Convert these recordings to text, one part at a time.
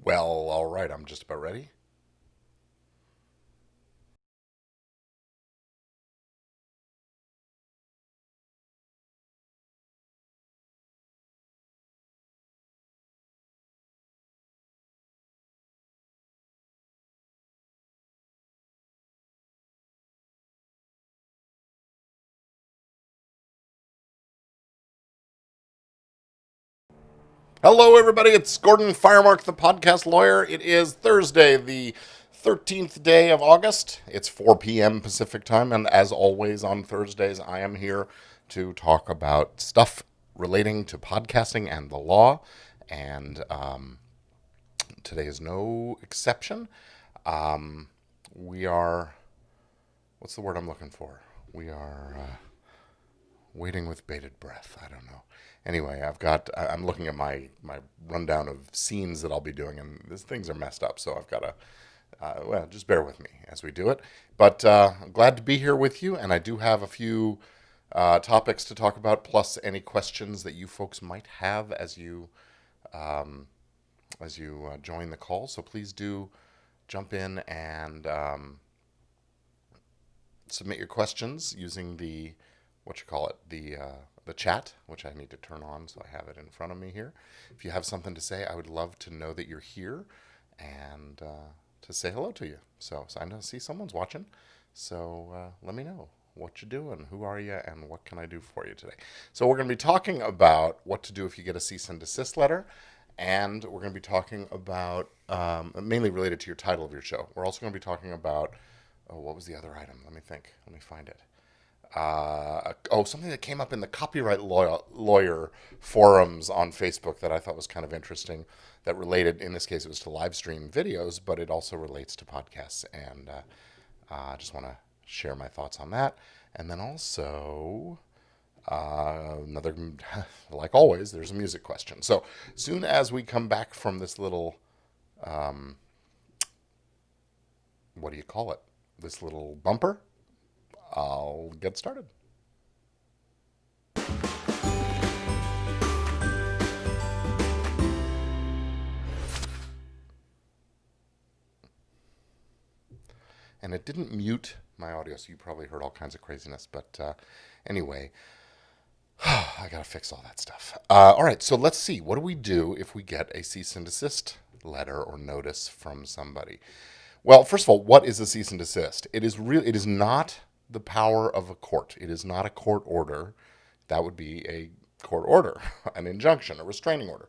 Well, all right, I'm just about ready. Hello, everybody. It's Gordon Firemark, the podcast lawyer. It is Thursday, the 13th day of August. It's 4 p.m. Pacific time, and as always on Thursdays, I am here to talk about stuff relating to podcasting and the law. And today is no exception. Um, we are, what's the word I'm looking for? We are waiting with bated breath. I don't know. Anyway, I'm looking at my rundown of scenes that I'll be doing, and these things are messed up. So I've got to, well, just bear with me as we do it. But I'm glad to be here with you, and I do have a few topics to talk about, plus any questions that you folks might have um, as you join the call. So please do jump in and submit your questions using the what you call it the chat, which I need to turn on so I have it in front of me here. If you have something to say, I would love to know that you're here and to say hello to you. So I know see someone's watching, so let me know what you're doing, who are you, and what can I do for you today. So we're going to be talking about what to do if you get a cease and desist letter, and we're going to be talking about mainly related to your title of your show. We're also going to be talking about what was the other item? Let me think. Let me find it. Something that came up in the copyright lawyer forums on Facebook that I thought was kind of interesting. That related, in this case, it was to live stream videos, but it also relates to podcasts, and I just want to share my thoughts on that. And then also another, like always, there's a music question. So soon as we come back from this little, what do you call it? This little bumper, I'll get started. And it didn't mute my audio, so you probably heard all kinds of craziness. But anyway, I gotta fix all that stuff. All right, so let's see. What do we do if we get a cease and desist letter or notice from somebody? Well, first of all, what is a cease and desist? It is real. It is not the power of a court. It is not a court order. That would be a court order, an injunction, a restraining order.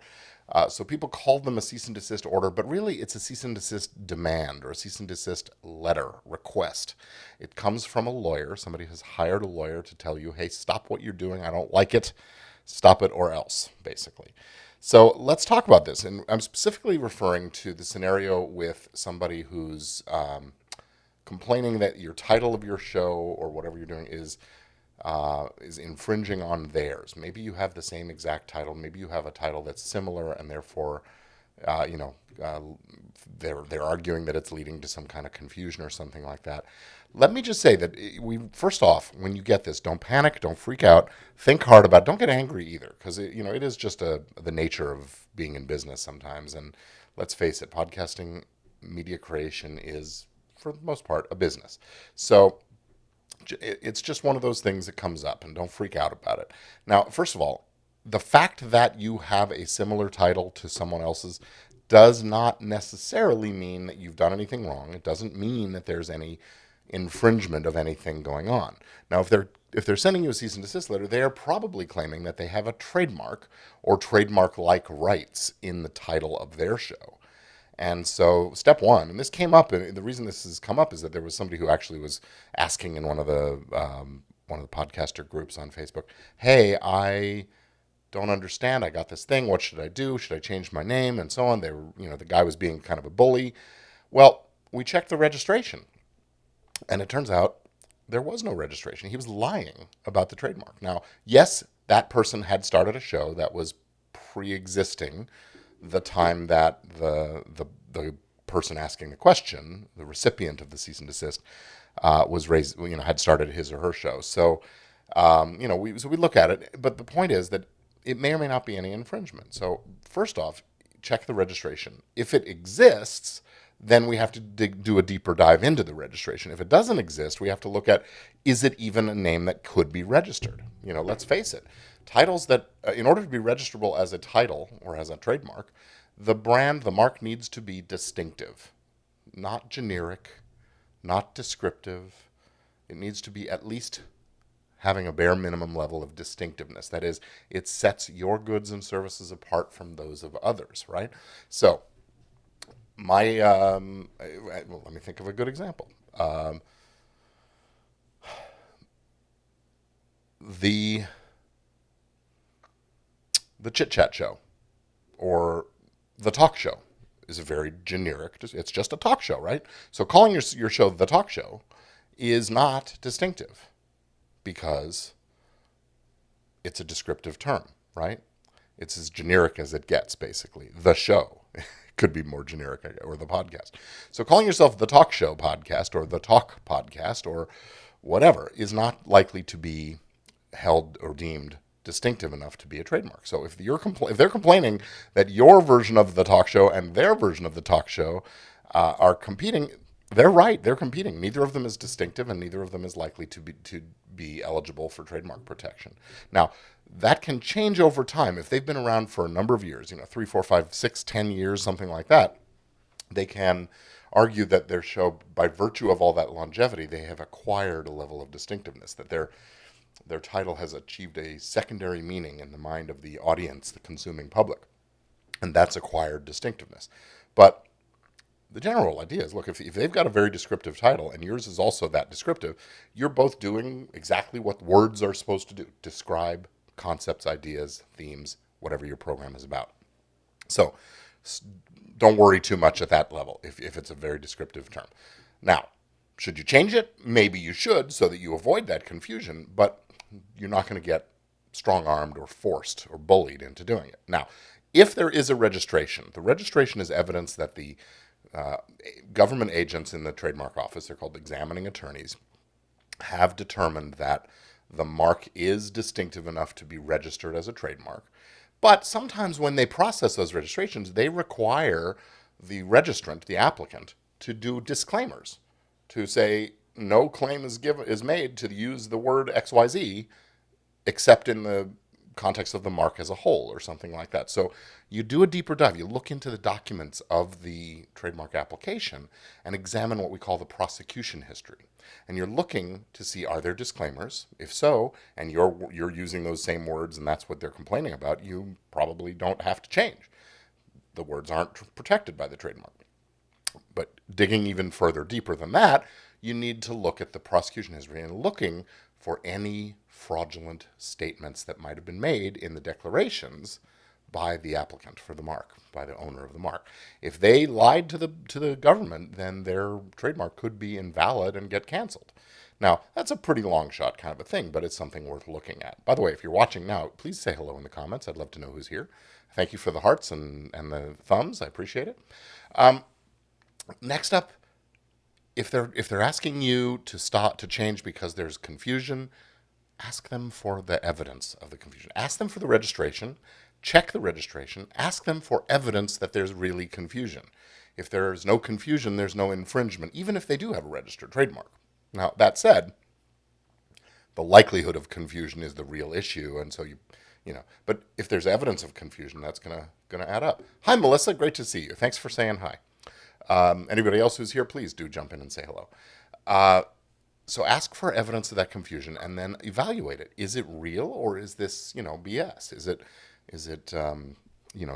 So people call them a cease and desist order, but really it's a cease and desist demand or a cease and desist letter request. It comes from a lawyer. Somebody has hired a lawyer to tell you, hey, stop what you're doing. I don't like it. Stop it or else, basically. So let's talk about this. And I'm specifically referring to the scenario with somebody who's complaining that your title of your show or whatever you're doing is infringing on theirs. Maybe you have the same exact title. Maybe you have a title that's similar, and therefore, uh, you know, uh, they're arguing that it's leading to some kind of confusion or something like that. Let me just say that we first off, when you get this, don't panic, don't freak out, think hard about it. Don't get angry either, because it is just the nature of being in business sometimes. And let's face it, podcasting media creation is for the most part a business. So it's just one of those things that comes up, and don't freak out about it. Now, first of all, the fact that you have a similar title to someone else's does not necessarily mean that you've done anything wrong. It doesn't mean that there's any infringement of anything going on. Now, if they're sending you a cease and desist letter, they are probably claiming that they have a trademark or trademark-like rights in the title of their show. And so, step one, and this came up, and the reason this has come up is that there was somebody who actually was asking in one of the podcaster groups on Facebook, "Hey, I don't understand. I got this thing. What should I do? Should I change my name?" And so on. They were, the guy was being kind of a bully. Well, we checked the registration, and it turns out there was no registration. He was lying about the trademark. Now, yes, that person had started a show that was pre-existing the time that the person asking the question, the recipient of the cease and desist, was raised, had started his or her show. So, we look at it, but the point is that it may or may not be any infringement. So, first off, check the registration. If it exists, then we have to do a deeper dive into the registration. If it doesn't exist, we have to look at, is it even a name that could be registered? Let's face it, titles that, in order to be registrable as a title or as a trademark, the mark needs to be distinctive, not generic, not descriptive. It needs to be at least having a bare minimum level of distinctiveness. That is, it sets your goods and services apart from those of others, right? So, well, let me think of a good example. The Chit Chat Show or the Talk Show is a very generic. It's just a talk show, right? So calling your show the Talk Show is not distinctive because it's a descriptive term, right? It's as generic as it gets, basically. The show could be more generic, or the podcast. So calling yourself the Talk Show podcast or the Talk podcast or whatever is not likely to be held or deemed distinctive enough to be a trademark. So if they're complaining that your version of the talk show and their version of the talk show are competing, they're right. They're competing. Neither of them is distinctive, and neither of them is likely to be eligible for trademark protection. Now, that can change over time. If they've been around for a number of years, 3, 4, 5, 6, 10 years, something like that, they can argue that their show, by virtue of all that longevity, they have acquired a level of distinctiveness, that their title has achieved a secondary meaning in the mind of the audience, the consuming public, and that's acquired distinctiveness. But the general idea is, look, if they've got a very descriptive title and yours is also that descriptive, you're both doing exactly what words are supposed to do: describe concepts, ideas, themes, whatever your program is about. So don't worry too much at that level if it's a very descriptive term. Now, should you change it? Maybe you should, so that you avoid that confusion, but you're not going to get strong-armed or forced or bullied into doing it. Now, if there is a registration, the registration is evidence that the government agents in the trademark office, they're called examining attorneys, have determined that the mark is distinctive enough to be registered as a trademark. But sometimes when they process those registrations, they require the registrant, the applicant, to do disclaimers, to say no claim is made to use the word XYZ except in the context of the mark as a whole or something like that. So you do a deeper dive. You look into the documents of the trademark application and examine what we call the prosecution history. And you're looking to see, are there disclaimers? If so, and you're using those same words and that's what they're complaining about, you probably don't have to change. The words aren't protected by the trademark. But digging even further deeper than that, you need to look at the prosecution history and looking for any fraudulent statements that might have been made in the declarations by the applicant for the mark, by the owner of the mark. If they lied to the government, then their trademark could be invalid and get canceled. Now, that's a pretty long shot kind of a thing, but it's something worth looking at. By the way, if you're watching now, please say hello in the comments. I'd love to know who's here. Thank you for the hearts and the thumbs. I appreciate it. Next up, if they're asking you to change because there's confusion, ask them for the evidence of the confusion. Ask them for the registration. Check the registration. Ask them for evidence that there's really confusion. If there's no confusion, there's no infringement, even if they do have a registered trademark. Now, that said, the likelihood of confusion is the real issue, and so but if there's evidence of confusion, that's gonna add up. Hi, Melissa. Great to see you. Thanks for saying hi. Anybody else who's here, please do jump in and say hello. So ask for evidence of that confusion and then evaluate it. Is it real or is this, BS? Is it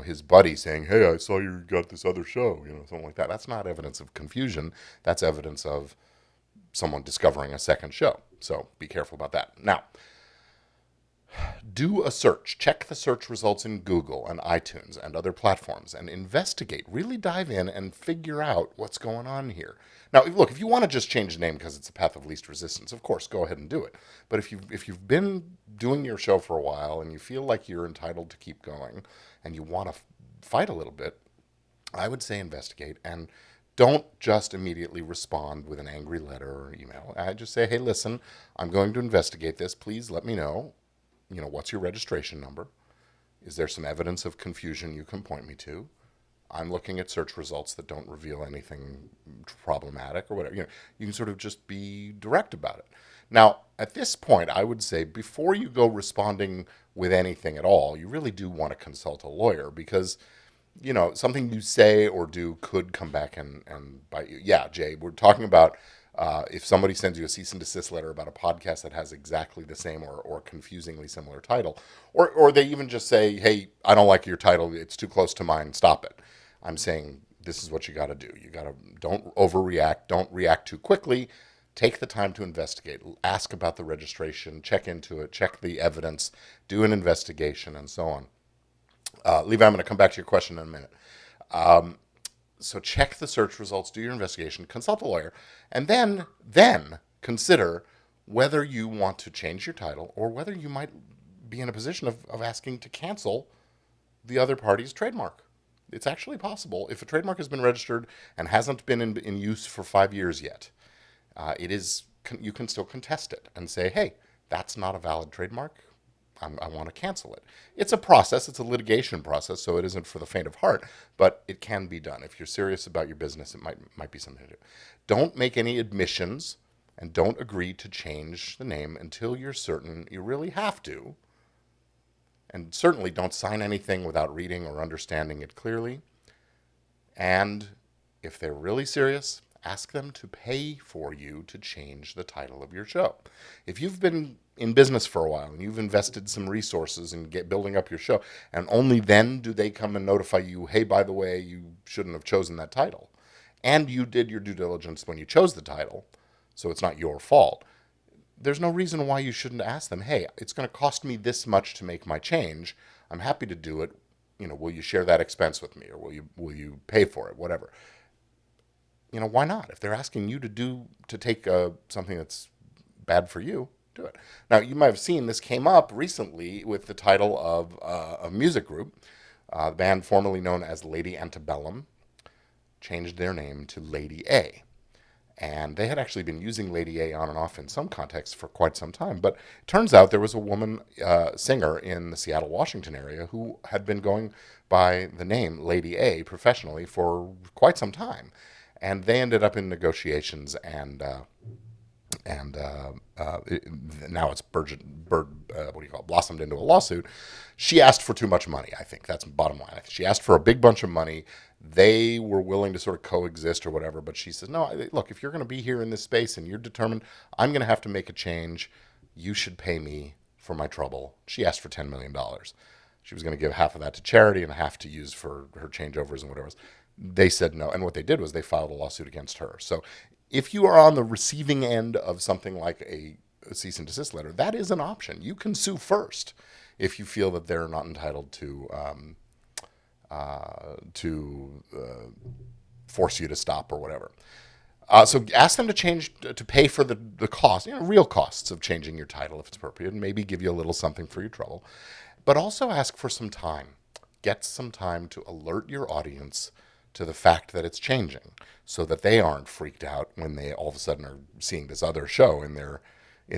his buddy saying, hey, I saw you got this other show, something like that. That's not evidence of confusion. That's evidence of someone discovering a second show. So be careful about that. Now, do a search. Check the search results in Google and iTunes and other platforms and investigate. Really dive in and figure out what's going on here. Now, look, if you want to just change the name because it's a path of least resistance, of course, go ahead and do it. But if you've been doing your show for a while and you feel like you're entitled to keep going and you want to fight a little bit, I would say investigate and don't just immediately respond with an angry letter or email. I just say, hey, listen, I'm going to investigate this. Please let me know. What's your registration number? Is there some evidence of confusion you can point me to? I'm looking at search results that don't reveal anything problematic or whatever. You can sort of just be direct about it. Now, at this point, I would say before you go responding with anything at all, you really do want to consult a lawyer because something you say or do could come back and bite you. Yeah, Jay, we're talking about if somebody sends you a cease and desist letter about a podcast that has exactly the same or confusingly similar title, or they even just say, hey, I don't like your title, it's too close to mine, stop it. I'm saying this is what you got to do. Don't overreact, don't react too quickly. Take the time to investigate. Ask about the registration, check into it, check the evidence, do an investigation, and so on. Levi, I'm going to come back to your question in a minute. So check the search results, do your investigation, consult a lawyer, and then consider whether you want to change your title or whether you might be in a position of asking to cancel the other party's trademark. It's actually possible. If a trademark has been registered and hasn't been in use for 5 years yet, you can still contest it and say, hey, that's not a valid trademark. I want to cancel it. It's a process. It's a litigation process, so it isn't for the faint of heart, but it can be done. If you're serious about your business, it might be something to do. Don't make any admissions and don't agree to change the name until you're certain you really have to. And certainly don't sign anything without reading or understanding it clearly. And if they're really serious, ask them to pay for you to change the title of your show. If you've been in business for a while and you've invested some resources in building up your show, and only then do they come and notify you, hey, by the way, you shouldn't have chosen that title. And you did your due diligence when you chose the title, so it's not your fault. There's no reason why you shouldn't ask them, hey, it's going to cost me this much to make my change. I'm happy to do it. Will you share that expense with me, or will you pay for it, whatever. Why not? If they're asking you to take something that's bad for you, do it. Now, you might have seen this came up recently with the title of a music group. The band formerly known as Lady Antebellum changed their name to Lady A. And they had actually been using Lady A on and off in some contexts for quite some time. But it turns out there was a woman singer in the Seattle, Washington area who had been going by the name Lady A professionally for quite some time. And they ended up in negotiations, and now it's blossomed into a lawsuit. She asked for too much money, I think. That's the bottom line. She asked for a big bunch of money. They were willing to sort of coexist or whatever, but she says, no, look, if you're going to be here in this space and you're determined I'm going to have to make a change, you should pay me for my trouble. She asked for $10 million. She was going to give half of that to charity and half to use for her changeovers and whatever else. They said no, and what they did was they filed a lawsuit against her. So if you are on the receiving end of something like a cease and desist letter, that is an option. You can sue first if you feel that they're not entitled to force you to stop or whatever. So ask them to pay for the cost, real costs of changing your title if it's appropriate, and maybe give you a little something for your trouble. But also ask for some time. Get some time to alert your audience to the fact that it's changing, so that they aren't freaked out when they all of a sudden are seeing this other show in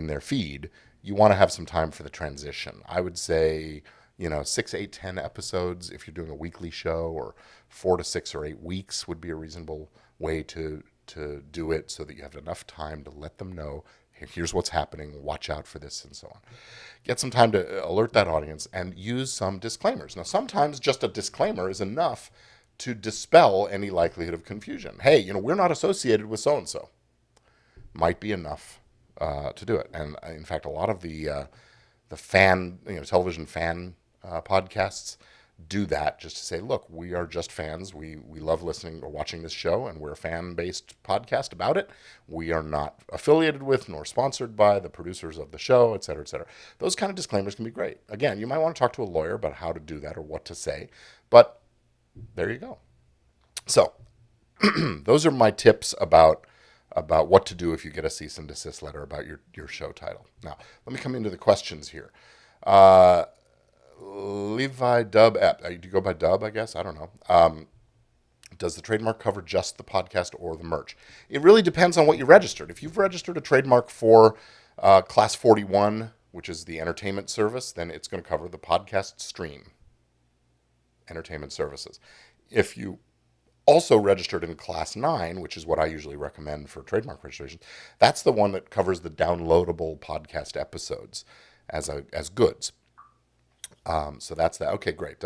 their feed. You want to have some time for the transition. I would say 6, 8, 10 episodes if you're doing a weekly show, or 4 to 6 or 8 weeks would be a reasonable way to do it, so that you have enough time to let them know, here's what's happening, watch out for this, and so on. Get some time to alert that audience and use some disclaimers. Now, sometimes just a disclaimer is enough to dispel any likelihood of confusion. Hey, we're not associated with so-and-so. Might be enough to do it. And in fact, a lot of the fan, television fan podcasts do that, just to say, look, we are just fans. We love listening or watching this show, and we're a fan-based podcast about it. We are not affiliated with nor sponsored by the producers of the show, et cetera, et cetera. Those kind of disclaimers can be great. Again, you might want to talk to a lawyer about how to do that or what to say, but there you go. So those are my tips about what to do if you get a cease and desist letter about your show title. Now, let me come into the questions here. Levi Dub app. Do you go by Dub, I guess? I don't know. Does the trademark cover just the podcast or the merch? It really depends on what you registered. If you've registered a trademark for Class 41, which is the entertainment service, then it's going to cover the podcast stream entertainment services. If you also registered in Class 9, which is what I usually recommend for trademark registration, that's the one that covers the downloadable podcast episodes as goods. So that's that. Okay, great.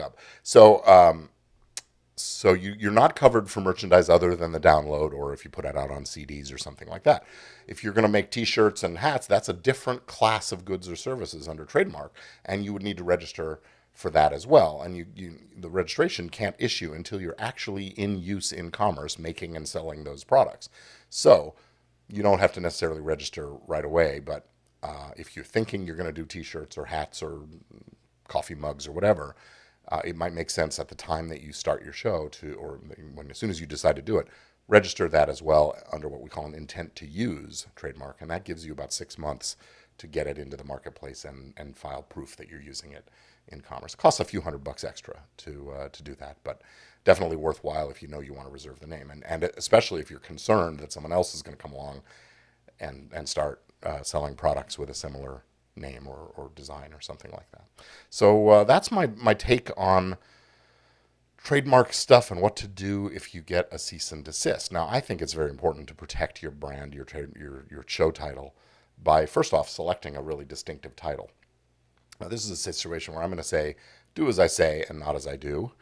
So you're not covered for merchandise other than the download, or if you put it out on CDs or something like that. If you're going to make T-shirts and hats, that's a different class of goods or services under trademark, and you would need to register for that as well. And the registration can't issue until you're actually in use in commerce, making and selling those products. So you don't have to necessarily register right away, but if you're thinking you're going to do T-shirts or hats or coffee mugs or whatever, it might make sense at the time that you start your show or as soon as you decide to do it, register that as well under what we call an intent to use trademark. And that gives you about 6 months to get it into the marketplace and file proof that you're using it in commerce. It costs a few $100 extra to do that, but definitely worthwhile if you know you want to reserve the name. And especially if you're concerned that someone else is going to come along and start selling products with a similar name or design or something like that. So that's my take on trademark stuff and what to do if you get a cease and desist. Now, I think it's very important to protect your brand, your show title, by first off selecting a really distinctive title. Now, this is a situation where I'm going to say, do as I say and not as I do.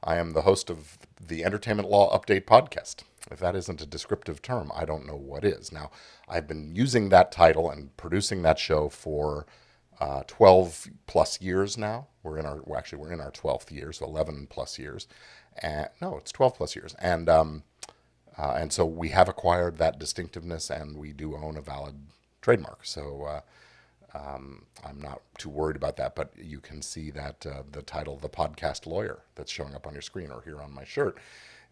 I am the host of the Entertainment Law Update podcast. If that isn't a descriptive term, I don't know what is. Now, I've been using that title and producing that show for 12 plus years now. We're in our 12th year, so 11 plus years. No, it's 12 plus years. And so we have acquired that distinctiveness, and we do own a valid trademark. So I'm not too worried about that, but you can see that the title, The Podcast Lawyer, that's showing up on your screen or here on my shirt,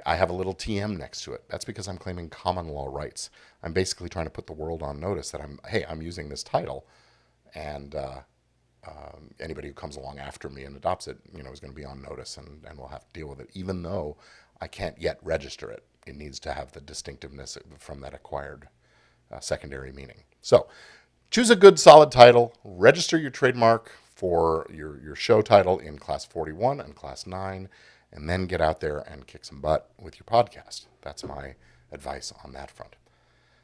I have a little TM next to it. That's because I'm claiming common law rights. I'm basically trying to put the world on notice that I'm using this title, and anybody who comes along after me and adopts it, is going to be on notice, and we'll have to deal with it, even though I can't yet register it. It needs to have the distinctiveness from that acquired secondary meaning. So choose a good, solid title. Register your trademark for your show title in Class 41 and Class 9, and then get out there and kick some butt with your podcast. That's my advice on that front.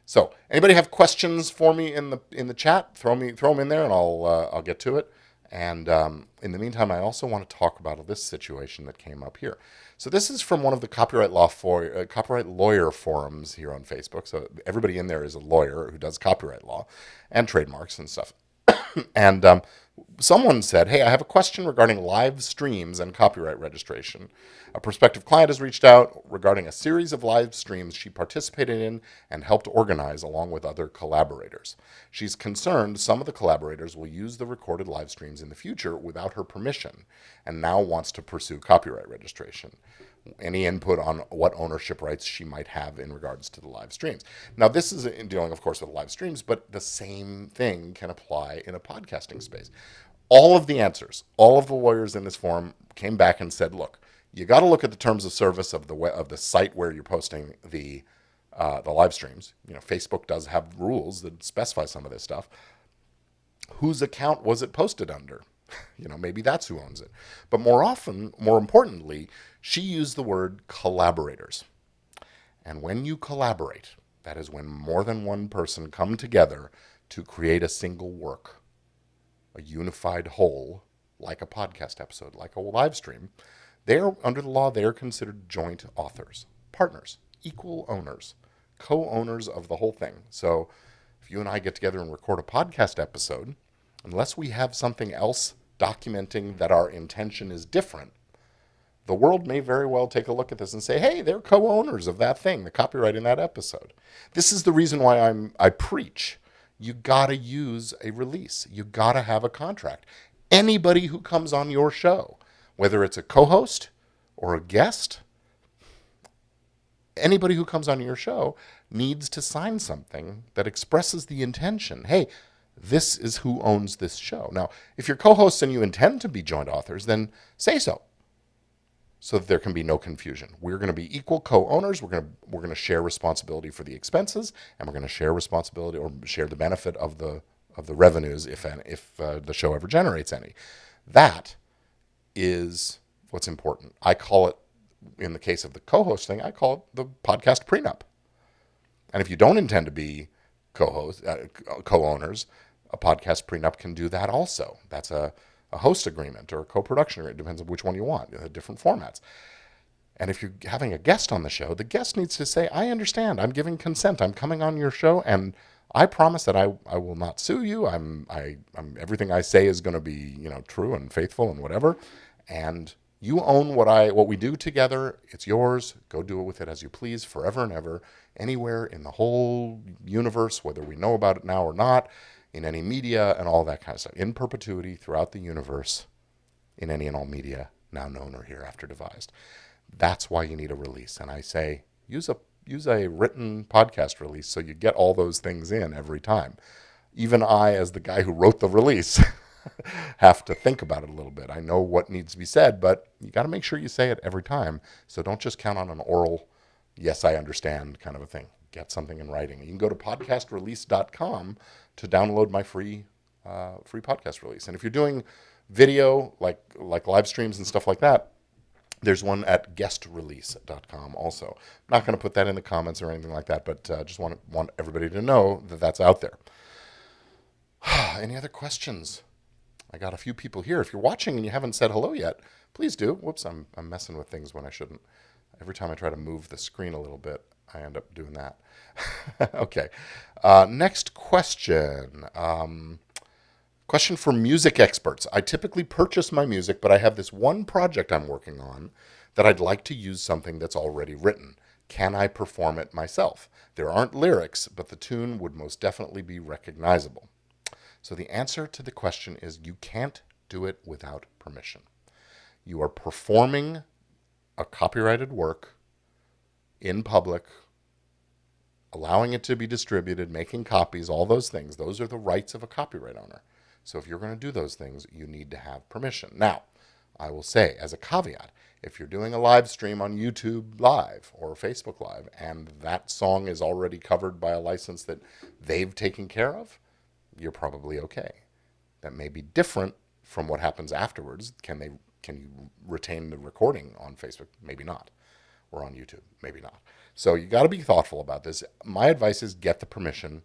So, anybody have questions for me in the chat? Throw them in there, and I'll get to it. And in the meantime, I also want to talk about this situation that came up here. So this is from one of the copyright lawyer forums here on Facebook. So everybody in there is a lawyer who does copyright law and trademarks and stuff. And someone said, hey, I have a question regarding live streams and copyright registration. A prospective client has reached out regarding a series of live streams she participated in and helped organize along with other collaborators. She's concerned some of the collaborators will use the recorded live streams in the future without her permission, and now wants to pursue copyright registration. Any input on what ownership rights she might have in regards to the live streams. Now, this is dealing, of course, with live streams, but the same thing can apply in a podcasting space. All of the answers, all of the lawyers in this forum came back and said, look, you got to look at the terms of service of the site where you're posting the live streams. Facebook does have rules that specify some of this stuff. Whose account was it posted under? Maybe that's who owns it. But more importantly, she used the word collaborators. And when you collaborate, that is when more than one person come together to create a single work, a unified whole, like a podcast episode, like a live stream. Under the law, they are considered joint authors, partners, equal owners, co-owners of the whole thing. So if you and I get together and record a podcast episode, unless we have something else documenting that our intention is different, the world may very well take a look at this and say, hey, they're co-owners of that thing, the copyright in that episode. This is the reason why I preach. You got to use a release. You got to have a contract. Anybody who comes on your show, whether it's a co-host or a guest, anybody who comes on your show needs to sign something that expresses the intention. Hey, this is who owns this show. Now, if you're co-hosts and you intend to be joint authors, then say so that there can be no confusion. We're going to be equal co-owners. We're going to share responsibility for the expenses, and we're going to share responsibility or share the benefit of the revenues if the show ever generates any. That is what's important. I call it in the case of the co-hosting, I call it the podcast prenup. And if you don't intend to be co-owners, a podcast prenup can do that also. That's a host agreement or a co-production agreement. It depends on which one you want, different formats. And if you're having a guest on the show, the guest needs to say, I understand, I'm giving consent, I'm coming on your show, and I promise that I will not sue you. I'm everything I say is going to be, true and faithful and whatever. And you own what we do together. It's yours. Go do it with it as you please, forever and ever, anywhere in the whole universe, whether we know about it now or not, in any media and all that kind of stuff, in perpetuity throughout the universe, in any and all media now known or hereafter devised. That's why you need a release. And I say, use a written podcast release so you get all those things in every time. Even I, as the guy who wrote the release, have to think about it a little bit. I know what needs to be said, but you got to make sure you say it every time. So don't just count on an oral, yes, I understand kind of a thing. Get something in writing. You can go to podcastrelease.com to download my free podcast release. And if you're doing video, like live streams and stuff like that, there's one at guestrelease.com also. I'm not going to put that in the comments or anything like that, but just want everybody to know that that's out there. Any other questions? I got a few people here. If you're watching and you haven't said hello yet, please do. Whoops, I'm messing with things when I shouldn't. Every time I try to move the screen a little bit, I end up doing that. Okay. Next question. Question for music experts. I typically purchase my music, but I have this one project I'm working on that I'd like to use something that's already written. Can I perform it myself? There aren't lyrics, but the tune would most definitely be recognizable. So the answer to the question is you can't do it without permission. You are performing a copyrighted work in public, allowing it to be distributed, making copies, all those things. Those are the rights of a copyright owner. So if you're going to do those things, you need to have permission. Now, I will say, as a caveat, if you're doing a live stream on YouTube Live or Facebook Live, and that song is already covered by a license that they've taken care of, you're probably okay. That may be different from what happens afterwards. Can you retain the recording on Facebook? Maybe not. Or on YouTube? Maybe not. So you got to be thoughtful about this. My advice is get the permission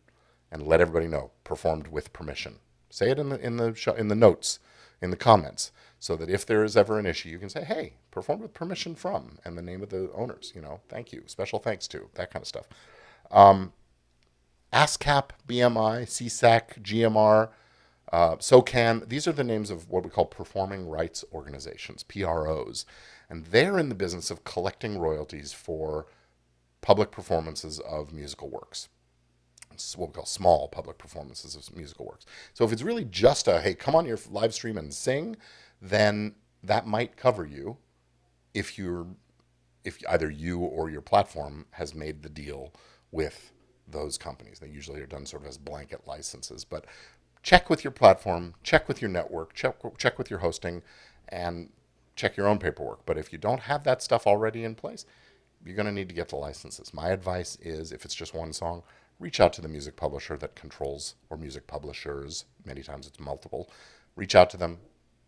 and let everybody know. Performed with permission. Say it in the notes, in the comments, so that if there is ever an issue, you can say, hey, performed with permission from, and the name of the owners, thank you, special thanks to, that kind of stuff. ASCAP, BMI, CSAC, GMR, SOCAN, these are the names of what we call performing rights organizations, PROs. And they're in the business of collecting royalties for public performances of musical works. It's what we call small public performances of musical works. So if it's really just hey, come on your live stream and sing, then that might cover you if either you or your platform has made the deal with those companies. They usually are done sort of as blanket licenses. But check with your platform, check with your network, check with your hosting, and check your own paperwork. But if you don't have that stuff already in place, you're going to need to get the licenses. My advice is, if it's just one song, reach out to the music publisher that controls, or music publishers, many times it's multiple. Reach out to them,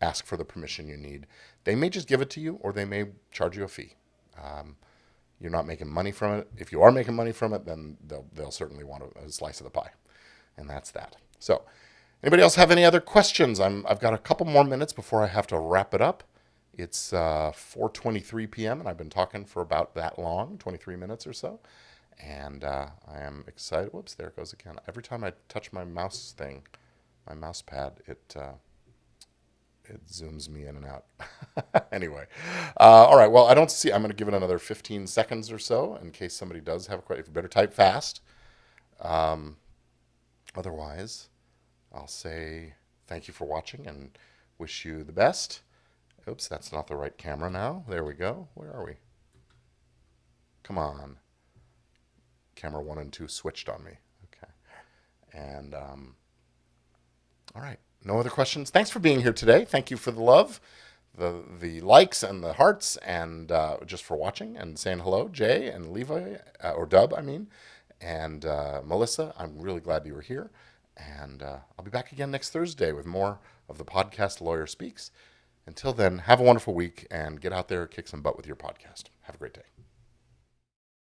ask for the permission you need. They may just give it to you, or they may charge you a fee. You're not making money from it. If you are making money from it, then they'll certainly want a slice of the pie. And that's that. So, anybody else have any other questions? I've got a couple more minutes before I have to wrap it up. It's 4:23 p.m. and I've been talking for about that long, 23 minutes or so. And I am excited. Whoops, there it goes again. Every time I touch my mouse thing, my mouse pad, it zooms me in and out. Anyway, all right. Well, I'm going to give it another 15 seconds or so in case somebody does have a question. You better type fast. Otherwise, I'll say thank you for watching and wish you the best. Oops, that's not the right camera now. There we go. Where are we? Come on. Camera 1 and 2 switched on me. Okay. And, all right. No other questions? Thanks for being here today. Thank you for the love, the likes and the hearts, and just for watching and saying hello, Jay and Levi, or Dub, I mean, and Melissa. I'm really glad you were here. And I'll be back again next Thursday with more of the podcast Lawyer Speaks. Until then, have a wonderful week and get out there, kick some butt with your podcast. Have a great day.